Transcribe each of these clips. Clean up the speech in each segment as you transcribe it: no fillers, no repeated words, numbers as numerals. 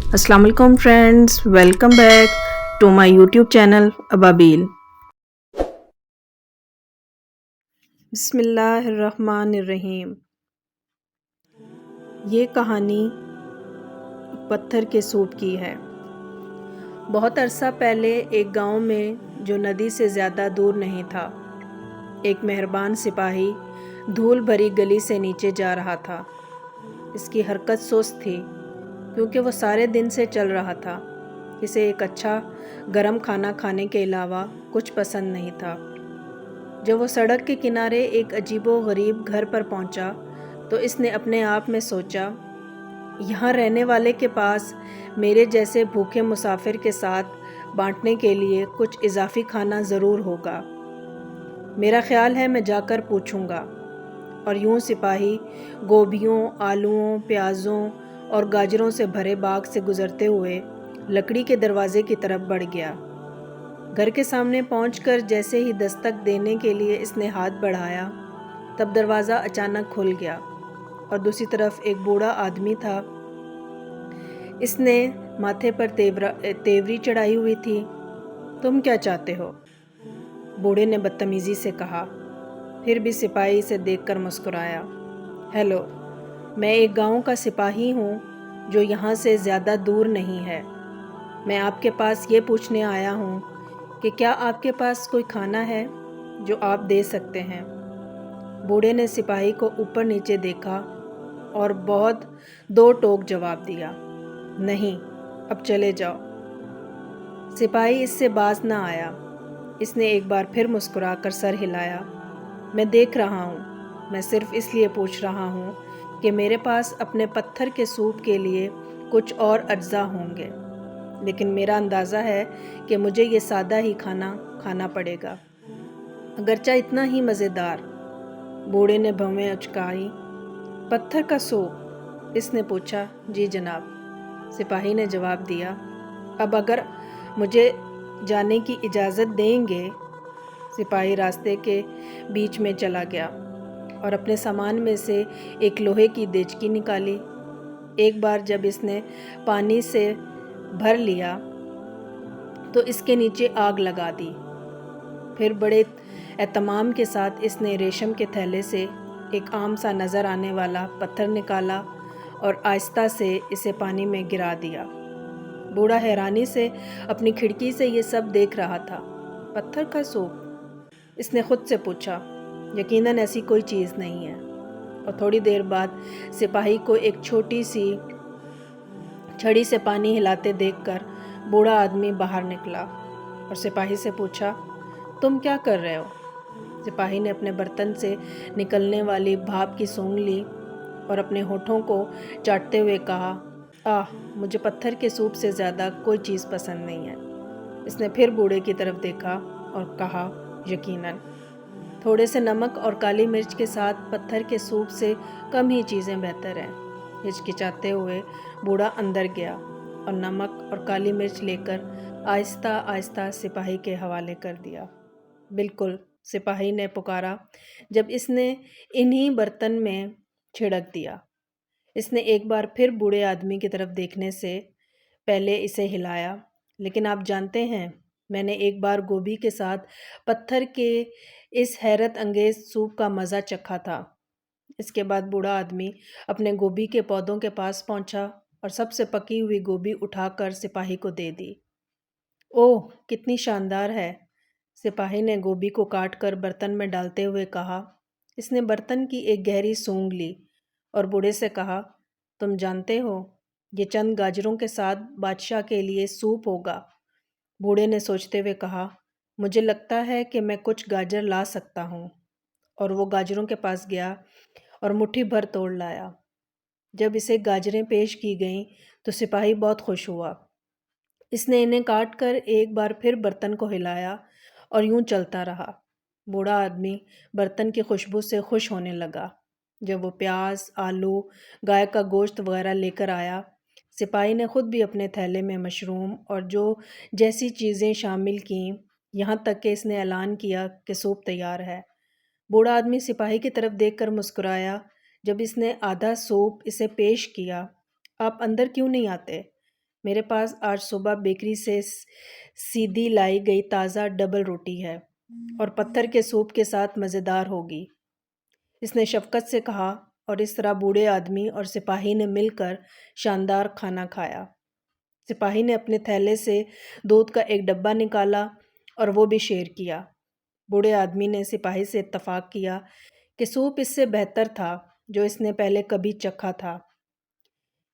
अस्सलाम वालेकुम friends, welcome back to my YouTube channel Ababeel. बिस्मिल्लाहिर्रहमानिर्रहीम। ये कहानी पत्थर के सूप की है। बहुत अरसा पहले एक गांव में जो नदी से ज़्यादा दूर नहीं था, एक मेहरबान सिपाही धूल भरी गली से नीचे जा रहा था। इसकी हरकत सुस्त थी क्योंकि वो सारे दिन से चल रहा था। इसे एक अच्छा गरम खाना खाने के अलावा कुछ पसंद नहीं था। जब वो सड़क के किनारे एक अजीबो-गरीब घर पर पहुंचा, तो इसने अपने आप में सोचा, यहाँ रहने वाले के पास मेरे जैसे भूखे मुसाफिर के साथ बांटने के लिए कुछ इजाफी खाना ज़रूर होगा। मेरा ख्याल है मैं जाकर पूछूंगा। और यूं सिपाही गोभियों, आलूओं, प्याज़ों और गाजरों से भरे बाग से गुजरते हुए लकड़ी के दरवाजे की तरफ बढ़ गया। घर के सामने पहुंचकर जैसे ही दस्तक देने के लिए इसने हाथ बढ़ाया, तब दरवाज़ा अचानक खुल गया और दूसरी तरफ एक बूढ़ा आदमी था। इसने माथे पर तेवरी चढ़ाई हुई थी। तुम क्या चाहते हो? बूढ़े ने बदतमीज़ी से कहा। फिर भी सिपाही इसे देखकर मुस्कुराया। हेलो, मैं एक गांव का सिपाही हूँ जो यहाँ से ज़्यादा दूर नहीं है। मैं आपके पास ये पूछने आया हूँ कि क्या आपके पास कोई खाना है जो आप दे सकते हैं? बूढ़े ने सिपाही को ऊपर नीचे देखा और बहुत दो टोक जवाब दिया। नहीं, अब चले जाओ। सिपाही इससे बाज ना आया। इसने एक बार फिर मुस्कुराकर सर हिलाया। मैं देख रहा हूँ। मैं सिर्फ इसलिए पूछ रहा हूँ कि मेरे पास अपने पत्थर के सूप के लिए कुछ और अज्जा होंगे, लेकिन मेरा अंदाज़ा है कि मुझे ये सादा ही खाना खाना पड़ेगा, अगरचा इतना ही मज़ेदार। बूढ़े ने भवें उचकाई। पत्थर का सूप? इसने पूछा। जी जनाब, सिपाही ने जवाब दिया। अब अगर मुझे जाने की इजाज़त देंगे। सिपाही रास्ते के बीच में चला गया और अपने सामान में से एक लोहे की देचकी निकाली। एक बार जब इसने पानी से भर लिया तो इसके नीचे आग लगा दी। फिर बड़े एहतमाम के साथ इसने रेशम के थैले से एक आम सा नज़र आने वाला पत्थर निकाला और आहिस्ता से इसे पानी में गिरा दिया। बूढ़ा हैरानी से अपनी खिड़की से ये सब देख रहा था। पत्थर का सूप? इसने खुद से पूछा। यकीनन ऐसी कोई चीज़ नहीं है। और थोड़ी देर बाद सिपाही को एक छोटी सी छड़ी से पानी हिलाते देखकर बूढ़ा आदमी बाहर निकला और सिपाही से पूछा, तुम क्या कर रहे हो? सिपाही ने अपने बर्तन से निकलने वाली भाप की सूंघ ली और अपने होठों को चाटते हुए कहा, मुझे पत्थर के सूप से ज़्यादा कोई चीज़ पसंद नहीं है। इसने फिर बूढ़े की तरफ देखा और कहा, यकीनन थोड़े से नमक और काली मिर्च के साथ पत्थर के सूप से कम ही चीज़ें बेहतर हैं। हिचकिचाते हुए बूढ़ा अंदर गया और नमक और काली मिर्च लेकर आहिस्ता आहिस्ता सिपाही के हवाले कर दिया। बिल्कुल, सिपाही ने पुकारा जब इसने इन्हीं बर्तन में छिड़क दिया। इसने एक बार फिर बूढ़े आदमी की तरफ देखने से पहले इसे हिलाया। लेकिन आप जानते हैं, मैंने एक बार गोभी के साथ पत्थर के इस हैरत अंगेज सूप का मज़ा चखा था। इसके बाद बूढ़ा आदमी अपने गोभी के पौधों के पास पहुंचा और सबसे पकी हुई गोभी उठाकर सिपाही को दे दी। ओह, कितनी शानदार है! सिपाही ने गोभी को काटकर बर्तन में डालते हुए कहा। इसने बर्तन की एक गहरी सूंघ ली और बूढ़े से कहा, तुम जानते हो, ये चंद गाजरों के साथ बादशाह के लिए सूप होगा। बूढ़े ने सोचते हुए कहा, मुझे लगता है कि मैं कुछ गाजर ला सकता हूँ। और वो गाजरों के पास गया और मुट्ठी भर तोड़ लाया। जब इसे गाजरें पेश की गईं तो सिपाही बहुत खुश हुआ। इसने इन्हें काट कर एक बार फिर बर्तन को हिलाया और यूं चलता रहा। बूढ़ा आदमी बर्तन की खुशबू से खुश होने लगा। जब वो प्याज, आलू, गाय का गोश्त वगैरह लेकर आया, सिपाही ने खुद भी अपने थैले में मशरूम और जो जैसी चीज़ें शामिल कीं, यहाँ तक कि इसने ऐलान किया कि सूप तैयार है। बूढ़ा आदमी सिपाही की तरफ देखकर मुस्कुराया। जब इसने आधा सूप इसे पेश किया, आप अंदर क्यों नहीं आते? میرے پاس آج صبح بیکری سے سیدھی لائی گئی تازہ ڈبل روٹی ہے اور پتھر کے سوپ کے ساتھ مزیدار ہوگی، اس نے شفقت سے کہا، اور اس طرح بوڑھے آدمی اور سپاہی نے مل کر شاندار کھانا کھایا۔ سپاہی نے اپنے تھیلے سے دودھ کا ایک ڈبہ نکالا اور وہ بھی شیئر کیا۔ بوڑھے آدمی نے سپاہی سے اتفاق کیا کہ سوپ اس سے بہتر تھا جو اس نے پہلے کبھی چکھا تھا۔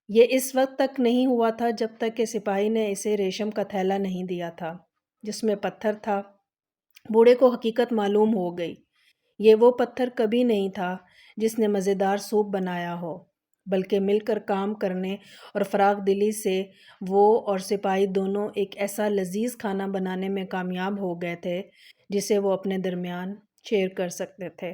یہ اس وقت تک نہیں ہوا تھا جب تک کہ سپاہی نے اسے ریشم کا تھیلا نہیں دیا تھا جس میں پتھر تھا۔ بوڑھے کو حقیقت معلوم ہو گئی، یہ وہ پتھر کبھی نہیں تھا جس نے مزیدار سوپ بنایا ہو، بلکہ مل کر کام کرنے اور فراخ دلی سے وہ اور سپاہی دونوں ایک ایسا لذیذ کھانا بنانے میں کامیاب ہو گئے تھے جسے وہ اپنے درمیان شیئر کر سکتے تھے۔